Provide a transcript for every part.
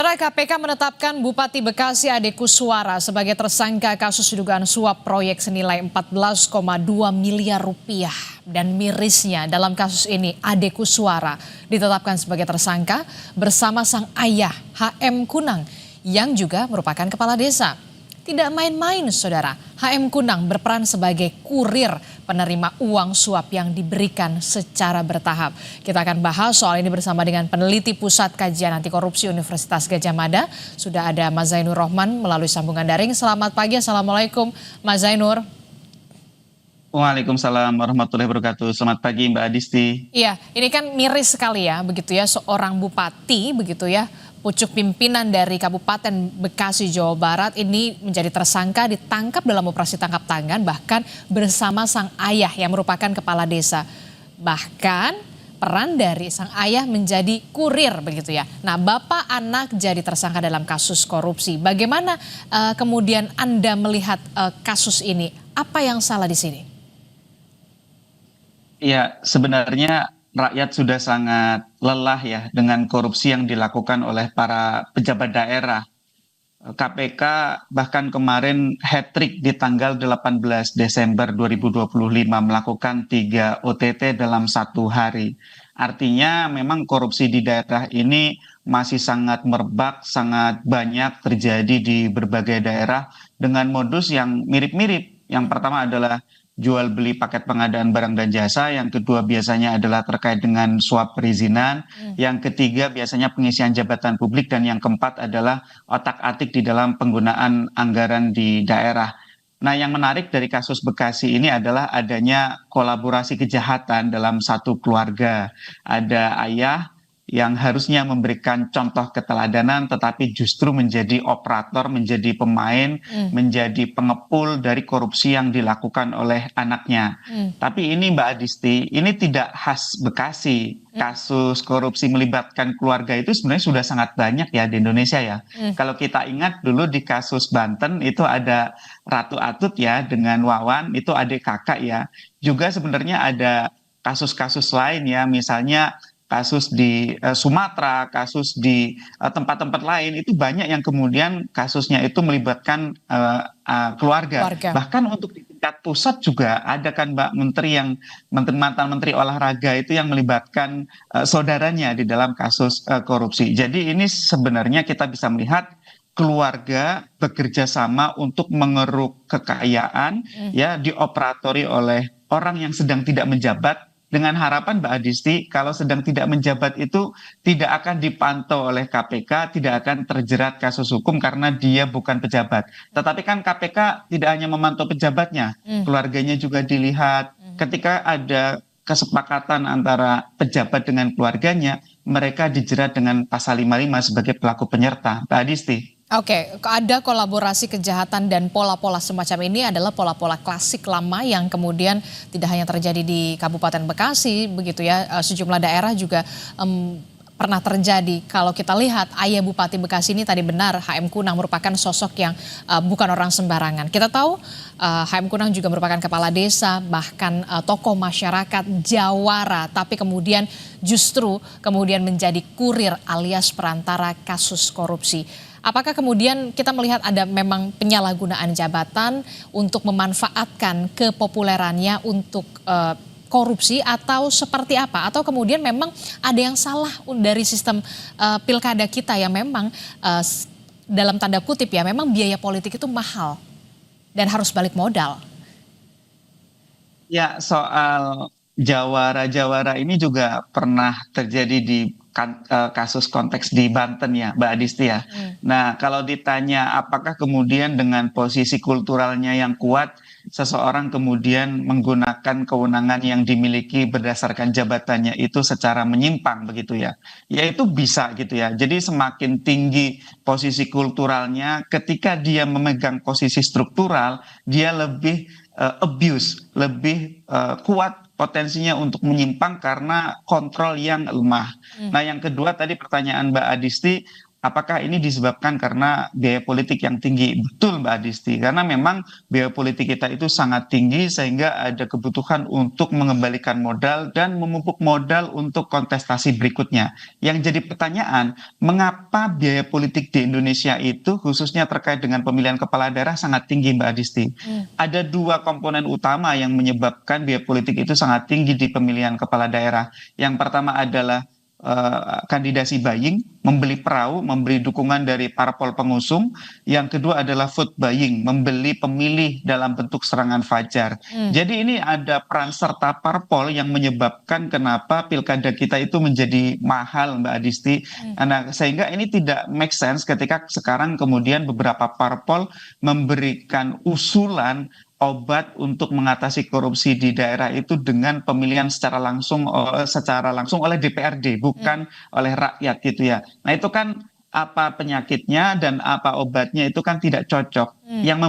Saudara, KPK menetapkan Bupati Bekasi Ade Kuswara sebagai tersangka kasus dugaan suap proyek senilai 14,2 miliar rupiah. Dan mirisnya dalam kasus ini Ade Kuswara ditetapkan sebagai tersangka bersama sang ayah HM Kunang yang juga merupakan kepala desa. Tidak main-main, saudara. HM Kunang berperan sebagai kurir penerima uang suap yang diberikan secara bertahap. Kita akan bahas soal ini bersama dengan peneliti Pusat Kajian Anti Korupsi Universitas Gadjah Mada. Sudah ada Mas Zainur Rohman melalui sambungan daring. Selamat pagi, Assalamualaikum Mas Zainur. Waalaikumsalam warahmatullahi wabarakatuh. Selamat pagi Mbak Adisti. Iya, ini kan miris sekali ya, begitu ya, seorang bupati, begitu ya, pucuk pimpinan dari Kabupaten Bekasi, Jawa Barat ini menjadi tersangka, ditangkap dalam operasi tangkap tangan, bahkan bersama sang ayah yang merupakan kepala desa. Bahkan peran dari sang ayah menjadi kurir, begitu ya. Nah, bapak anak jadi tersangka dalam kasus korupsi. Bagaimana kemudian Anda melihat kasus ini? Apa yang salah di sini? Ya, sebenarnya rakyat sudah sangat lelah ya dengan korupsi yang dilakukan oleh para pejabat daerah. KPK bahkan kemarin hat-trick di tanggal 18 Desember 2025 melakukan 3 OTT dalam satu hari. Artinya memang korupsi di daerah ini masih sangat merebak, sangat banyak terjadi di berbagai daerah dengan modus yang mirip-mirip. Yang pertama adalah jual beli paket pengadaan barang dan jasa, yang kedua biasanya adalah terkait dengan suap perizinan, yang ketiga biasanya pengisian jabatan publik, dan yang keempat adalah otak-atik di dalam penggunaan anggaran di daerah. Nah, yang menarik dari kasus Bekasi ini adalah adanya kolaborasi kejahatan dalam satu keluarga. Ada ayah yang harusnya memberikan contoh keteladanan, tetapi justru menjadi operator, menjadi pemain, menjadi pengepul dari korupsi yang dilakukan oleh anaknya. Tapi ini Mbak Adisti, ini tidak khas Bekasi. Kasus korupsi melibatkan keluarga itu sebenarnya sudah sangat banyak ya di Indonesia ya. Kalau kita ingat dulu di kasus Banten itu ada Ratu Atut ya dengan Wawan, itu adik kakak ya. Juga sebenarnya ada kasus-kasus lain ya, misalnya kasus di Sumatera, kasus di tempat-tempat lain, itu banyak yang kemudian kasusnya itu melibatkan keluarga. Bahkan untuk di tingkat pusat juga ada kan Mbak Menteri yang mantan Menteri Olahraga itu yang melibatkan saudaranya di dalam kasus korupsi. Jadi ini sebenarnya kita bisa melihat keluarga bekerja sama untuk mengeruk kekayaan ya dioperatori oleh orang yang sedang tidak menjabat, dengan harapan Mbak Adisti kalau sedang tidak menjabat itu tidak akan dipantau oleh KPK, tidak akan terjerat kasus hukum karena dia bukan pejabat. Tetapi kan KPK tidak hanya memantau pejabatnya, keluarganya juga dilihat. Ketika ada kesepakatan antara pejabat dengan keluarganya, mereka dijerat dengan pasal 55 sebagai pelaku penyerta. Mbak Adisti. Oke, ada kolaborasi kejahatan dan pola-pola semacam ini adalah pola-pola klasik lama yang kemudian tidak hanya terjadi di Kabupaten Bekasi, begitu ya, sejumlah daerah juga pernah terjadi. Kalau kita lihat ayah Bupati Bekasi ini tadi benar, HM Kunang merupakan sosok yang bukan orang sembarangan. Kita tahu HM Kunang juga merupakan kepala desa, bahkan tokoh masyarakat jawara, tapi kemudian justru kemudian menjadi kurir alias perantara kasus korupsi. Apakah kemudian kita melihat ada memang penyalahgunaan jabatan untuk memanfaatkan kepopulerannya untuk korupsi atau seperti apa? Atau kemudian memang ada yang salah dari sistem pilkada kita yang memang dalam tanda kutip ya memang biaya politik itu mahal dan harus balik modal? Ya, soal jawara-jawara ini juga pernah terjadi di kasus konteks di Banten ya, Mbak Adisti ya. Nah, kalau ditanya apakah kemudian dengan posisi kulturalnya yang kuat, seseorang kemudian menggunakan kewenangan yang dimiliki berdasarkan jabatannya itu secara menyimpang begitu ya. Ya itu bisa gitu ya. Jadi semakin tinggi posisi kulturalnya, ketika dia memegang posisi struktural, dia lebih abuse, lebih kuat potensinya untuk menyimpang karena kontrol yang lemah. Nah, yang kedua tadi pertanyaan Mbak Adisti, apakah ini disebabkan karena biaya politik yang tinggi? Betul Mbak Adisti, karena memang biaya politik kita itu sangat tinggi sehingga ada kebutuhan untuk mengembalikan modal dan memupuk modal untuk kontestasi berikutnya. Yang jadi pertanyaan, mengapa biaya politik di Indonesia itu khususnya terkait dengan pemilihan kepala daerah sangat tinggi Mbak Adisti? Hmm. Ada dua komponen utama yang menyebabkan biaya politik itu sangat tinggi di pemilihan kepala daerah. Yang pertama adalah kandidasi buying, membeli perahu, memberi dukungan dari parpol pengusung. Yang kedua adalah vote buying, membeli pemilih dalam bentuk serangan fajar. Hmm. Jadi ini ada peran serta parpol yang menyebabkan kenapa pilkada kita itu menjadi mahal Mbak Adisti. Nah, sehingga ini tidak make sense ketika sekarang kemudian beberapa parpol memberikan usulan obat untuk mengatasi korupsi di daerah itu dengan pemilihan secara langsung oleh DPRD, bukan oleh rakyat gitu ya. Nah, itu kan apa penyakitnya dan apa obatnya itu kan tidak cocok. Yang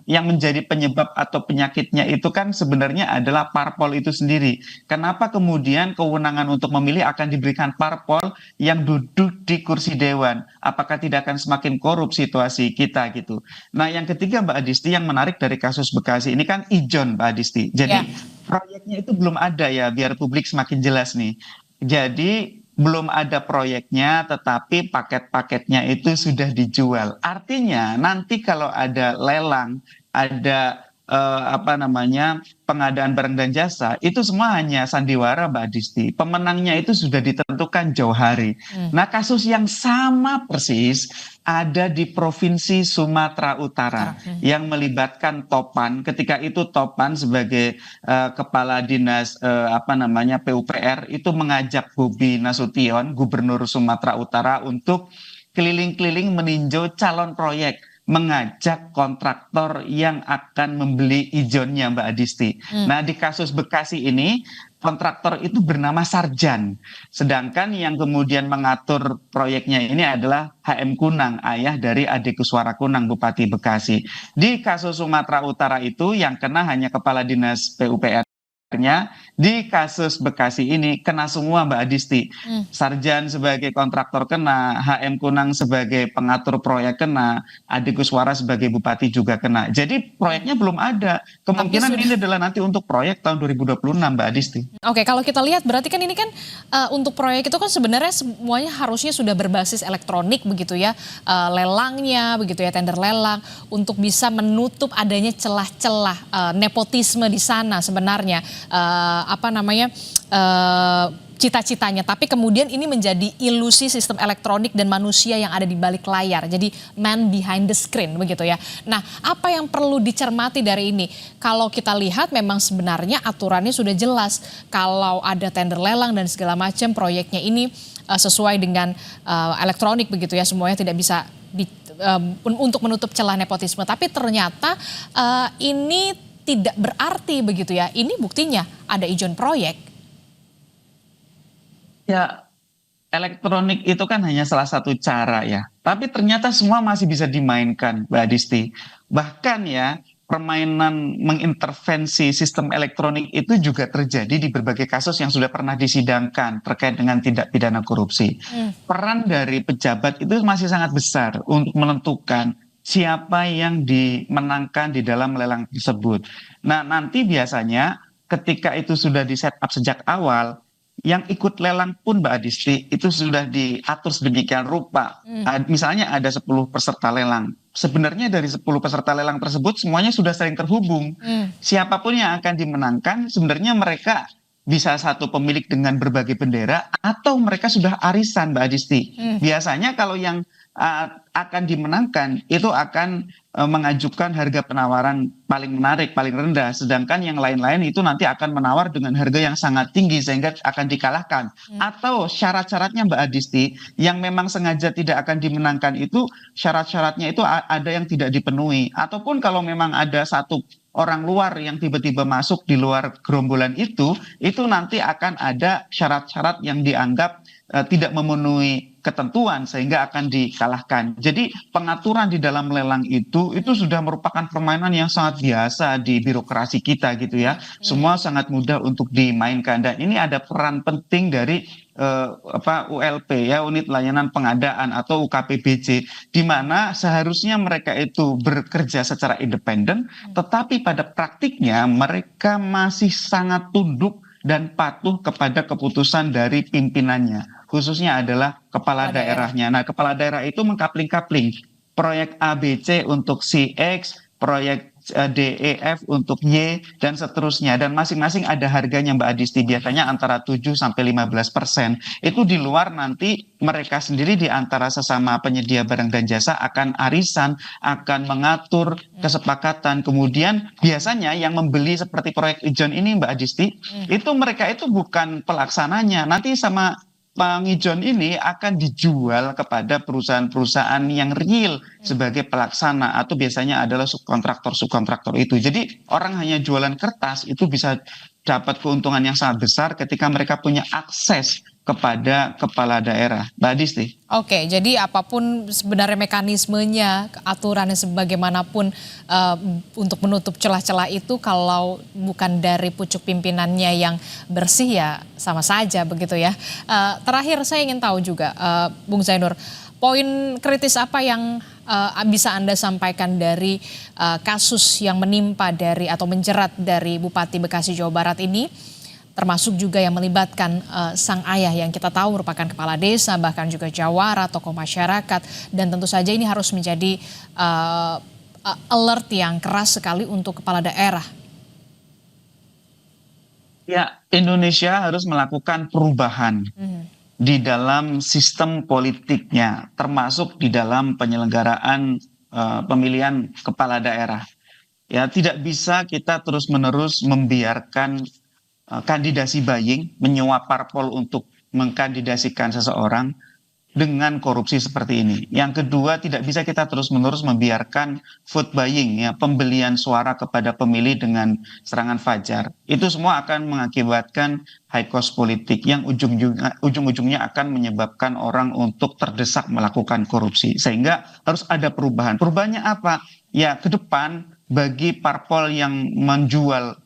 menjadi penyebab atau penyakitnya itu kan sebenarnya adalah parpol itu sendiri. Kenapa kemudian kewenangan untuk memilih akan diberikan parpol yang duduk di kursi dewan? Apakah tidak akan semakin korup situasi kita gitu? Nah, yang ketiga Mbak Adisti, yang menarik dari kasus Bekasi ini kan ijon Mbak Adisti. Jadi proyeknya itu belum ada ya, biar publik semakin jelas nih. Jadi belum ada proyeknya, tetapi paket-paketnya itu sudah dijual. Artinya nanti kalau ada lelang, ada pengadaan barang dan jasa, itu semua hanya sandiwara Mbak Adisti. Pemenangnya itu sudah ditentukan jauh hari. Nah, kasus yang sama persis ada di Provinsi Sumatera Utara yang melibatkan Topan. Ketika itu Topan sebagai kepala dinas PUPR itu mengajak Bobi Nasution, Gubernur Sumatera Utara, untuk keliling-keliling meninjau calon proyek, mengajak kontraktor yang akan membeli ijonnya Mbak Adisti. Nah, di kasus Bekasi ini kontraktor itu bernama Sarjan. Sedangkan yang kemudian mengatur proyeknya ini adalah HM Kunang, ayah dari Ade Kuswara Kunang, Bupati Bekasi. Di kasus Sumatera Utara itu yang kena hanya kepala dinas PUPR. Di kasus Bekasi ini kena semua Mbak Adisti. Sarjan sebagai kontraktor kena, HM Kunang sebagai pengatur proyek kena, Ade Kuswara sebagai bupati juga kena. Jadi proyeknya belum ada. Kemungkinan ini adalah nanti untuk proyek tahun 2026 Mbak Adisti. Oke, kalau kita lihat berarti kan ini kan untuk proyek itu kan sebenarnya semuanya harusnya sudah berbasis elektronik begitu ya, lelangnya begitu ya, tender lelang, untuk bisa menutup adanya celah-celah nepotisme di sana sebenarnya. Cita-citanya, tapi kemudian ini menjadi ilusi sistem elektronik dan manusia yang ada di balik layar, jadi man behind the screen begitu ya. Nah, apa yang perlu dicermati dari ini? Kalau kita lihat memang sebenarnya aturannya sudah jelas, kalau ada tender lelang dan segala macam proyeknya ini sesuai dengan elektronik begitu ya, semuanya tidak bisa untuk menutup celah nepotisme, tapi ternyata ini tidak berarti begitu ya. Ini buktinya ada ijon proyek. Ya, elektronik itu kan hanya salah satu cara ya. Tapi ternyata semua masih bisa dimainkan, Mbak Adisti. Bahkan ya, permainan mengintervensi sistem elektronik itu juga terjadi di berbagai kasus yang sudah pernah disidangkan terkait dengan tindak pidana korupsi. Peran dari pejabat itu masih sangat besar untuk menentukan siapa yang dimenangkan di dalam lelang tersebut. Nah, nanti biasanya ketika itu sudah di-set up sejak awal, yang ikut lelang pun Mbak Adisti itu sudah diatur sedemikian rupa. Misalnya ada 10 peserta lelang. Sebenarnya dari 10 peserta lelang tersebut semuanya sudah saling terhubung. Siapapun yang akan dimenangkan sebenarnya mereka bisa satu pemilik dengan berbagai bendera atau mereka sudah arisan Mbak Adisti. Biasanya kalau yang akan dimenangkan itu akan mengajukan harga penawaran paling menarik, paling rendah, sedangkan yang lain-lain itu nanti akan menawar dengan harga yang sangat tinggi sehingga akan dikalahkan. Atau syarat-syaratnya Mbak Adisti yang memang sengaja tidak akan dimenangkan itu syarat-syaratnya itu ada yang tidak dipenuhi, ataupun kalau memang ada satu orang luar yang tiba-tiba masuk di luar gerombolan itu nanti akan ada syarat-syarat yang dianggap tidak memenuhi ketentuan sehingga akan dikalahkan. Jadi pengaturan di dalam lelang itu sudah merupakan permainan yang sangat biasa di birokrasi kita gitu ya. Semua sangat mudah untuk dimainkan dan ini ada peran penting dari ULP ya, unit layanan pengadaan atau UKPBJ, di mana seharusnya mereka itu bekerja secara independen, tetapi pada praktiknya mereka masih sangat tunduk dan patuh kepada keputusan dari pimpinannya, khususnya adalah kepala Kepala daerah. daerahnya. Nah, kepala daerah itu mengkapling-kapling proyek ABC untuk si X, proyek DEF untuk Y, dan seterusnya. Dan masing-masing ada harganya Mbak Adisti, biasanya antara 7-15%. Itu di luar nanti mereka sendiri di antara sesama penyedia barang dan jasa akan arisan, akan mengatur kesepakatan. Kemudian biasanya yang membeli seperti proyek ijon ini Mbak Adisti, itu mereka itu bukan pelaksananya. Nanti sama pengijon ini akan dijual kepada perusahaan-perusahaan yang real sebagai pelaksana atau biasanya adalah subkontraktor itu. Jadi orang hanya jualan kertas itu bisa dapat keuntungan yang sangat besar ketika mereka punya akses kepada kepala daerah. Mbak Adisti. Oke, jadi apapun sebenarnya mekanismenya, aturannya sebagaimanapun untuk menutup celah-celah itu kalau bukan dari pucuk pimpinannya yang bersih ya sama saja begitu ya. Terakhir saya ingin tahu juga Bung Zainur, poin kritis apa yang bisa Anda sampaikan dari kasus yang menimpa dari atau menjerat dari Bupati Bekasi Jawa Barat ini? Termasuk juga yang melibatkan sang ayah yang kita tahu merupakan kepala desa, bahkan juga jawara, tokoh masyarakat, dan tentu saja ini harus menjadi alert yang keras sekali untuk kepala daerah. Ya, Indonesia harus melakukan perubahan di dalam sistem politiknya, termasuk di dalam penyelenggaraan pemilihan kepala daerah. Ya, tidak bisa kita terus-menerus membiarkan kandidasi buying, menyuap parpol untuk mengkandidasikan seseorang dengan korupsi seperti ini. Yang kedua, tidak bisa kita terus-menerus membiarkan vote buying, ya, pembelian suara kepada pemilih dengan serangan fajar. Itu semua akan mengakibatkan high cost politik yang ujung-ujungnya akan menyebabkan orang untuk terdesak melakukan korupsi. Sehingga harus ada perubahan. Perubahannya apa? Ya, ke depan bagi parpol yang menjual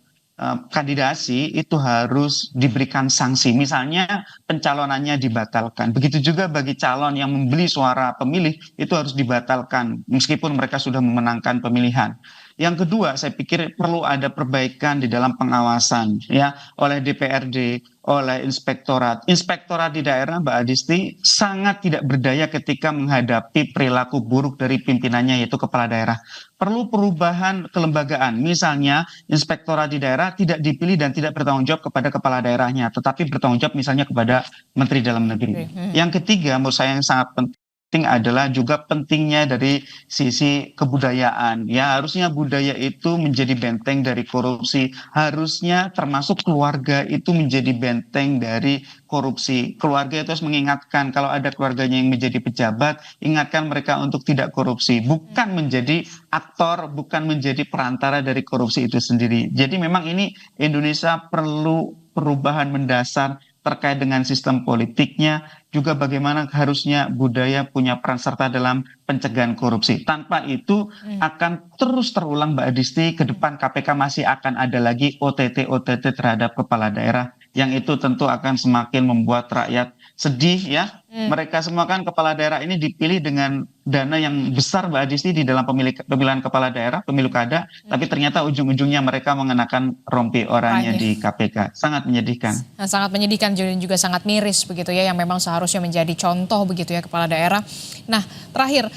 kandidasi itu harus diberikan sanksi. Misalnya pencalonannya dibatalkan. Begitu juga bagi calon yang membeli suara pemilih itu harus dibatalkan meskipun mereka sudah memenangkan pemilihan. Yang kedua, saya pikir perlu ada perbaikan di dalam pengawasan ya oleh DPRD, oleh inspektorat. Inspektorat di daerah Mbak Adisti sangat tidak berdaya ketika menghadapi perilaku buruk dari pimpinannya yaitu kepala daerah. Perlu perubahan kelembagaan. Misalnya inspektorat di daerah tidak dipilih dan tidak bertanggung jawab kepada kepala daerahnya, tetapi bertanggung jawab misalnya kepada Menteri Dalam Negeri. Yang ketiga, menurut saya yang sangat penting adalah juga pentingnya dari sisi kebudayaan. Ya, harusnya budaya itu menjadi benteng dari korupsi. Harusnya termasuk keluarga itu menjadi benteng dari korupsi. Keluarga itu harus mengingatkan kalau ada keluarganya yang menjadi pejabat, ingatkan mereka untuk tidak korupsi. Bukan menjadi aktor, bukan menjadi perantara dari korupsi itu sendiri. Jadi memang ini Indonesia perlu perubahan mendasar terkait dengan sistem politiknya, juga bagaimana harusnya budaya punya peran serta dalam pencegahan korupsi. Tanpa itu akan terus terulang Mbak Adisti, ke depan KPK masih akan ada lagi OTT terhadap kepala daerah, yang itu tentu akan semakin membuat rakyat sedih ya. Mereka semua kan kepala daerah ini dipilih dengan dana yang besar Mbak Adisti di dalam pemilihan kepala daerah, pemilu kada, tapi ternyata ujung-ujungnya mereka mengenakan rompi oranye di KPK. Sangat menyedihkan. Sangat menyedihkan dan juga sangat miris begitu ya, yang memang seharusnya menjadi contoh begitu ya kepala daerah. Nah, terakhir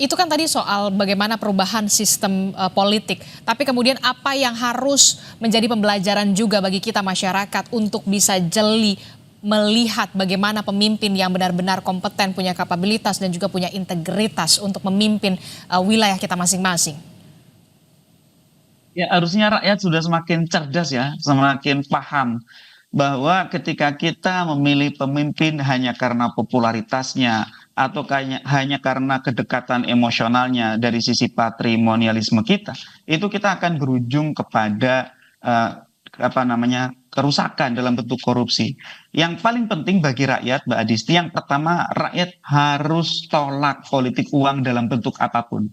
itu kan tadi soal bagaimana perubahan sistem politik, tapi kemudian apa yang harus menjadi pembelajaran juga bagi kita masyarakat untuk bisa jeli melihat bagaimana pemimpin yang benar-benar kompeten, punya kapabilitas dan juga punya integritas untuk memimpin wilayah kita masing-masing. Ya, harusnya rakyat sudah semakin cerdas ya, semakin paham bahwa ketika kita memilih pemimpin hanya karena popularitasnya atau hanya karena kedekatan emosionalnya dari sisi patrimonialisme kita, itu kita akan berujung kepada kerusakan, dalam bentuk korupsi. Yang paling penting bagi rakyat, Mbak Adisti, yang pertama rakyat harus tolak politik uang dalam bentuk apapun.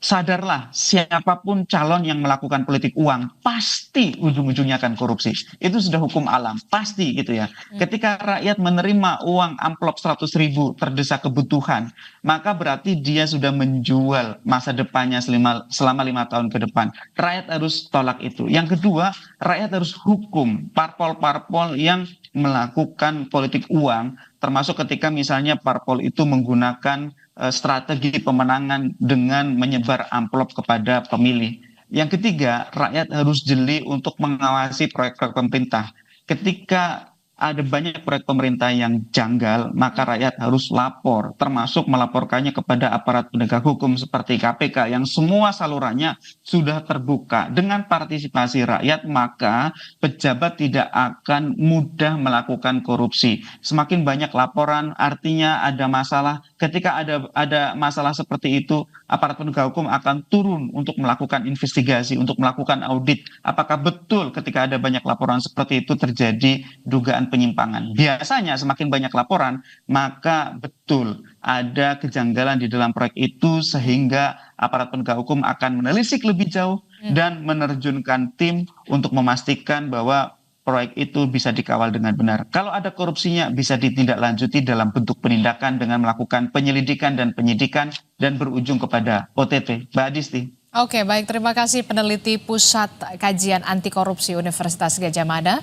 Sadarlah, siapapun calon yang melakukan politik uang pasti ujung-ujungnya akan korupsi. Itu sudah hukum alam, pasti gitu ya. Ketika rakyat menerima uang amplop 100.000 terdesak kebutuhan, maka berarti dia sudah menjual masa depannya selama 5 tahun ke depan. Rakyat harus tolak itu. Yang kedua, rakyat harus hukum parpol-parpol yang melakukan politik uang, termasuk ketika misalnya parpol itu menggunakan strategi pemenangan dengan menyebar amplop kepada pemilih. Yang ketiga, rakyat harus jeli untuk mengawasi proyek-proyek pemerintah. Ketika ada banyak proyek pemerintah yang janggal, maka rakyat harus lapor, termasuk melaporkannya kepada aparat penegak hukum seperti KPK yang semua salurannya sudah terbuka. Dengan partisipasi rakyat, maka pejabat tidak akan mudah melakukan korupsi. Semakin banyak laporan, artinya ada masalah. Ketika ada masalah seperti itu, aparat penegak hukum akan turun untuk melakukan investigasi, untuk melakukan audit. Apakah betul ketika ada banyak laporan seperti itu terjadi dugaan penyimpangan? Biasanya semakin banyak laporan, maka betul ada kejanggalan di dalam proyek itu sehingga aparat penegak hukum akan menelisik lebih jauh dan menerjunkan tim untuk memastikan bahwa proyek itu bisa dikawal dengan benar. Kalau ada korupsinya bisa ditindaklanjuti dalam bentuk penindakan dengan melakukan penyelidikan dan penyidikan dan berujung kepada OTT. Mbak Adisti. Oke, baik. Terima kasih peneliti Pusat Kajian Anti Korupsi Universitas Gadjah Mada,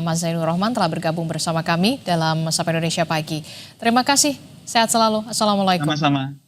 Mas Zainur Rohman telah bergabung bersama kami dalam Sapa Indonesia Pagi. Terima kasih. Sehat selalu. Assalamualaikum. Sama-sama.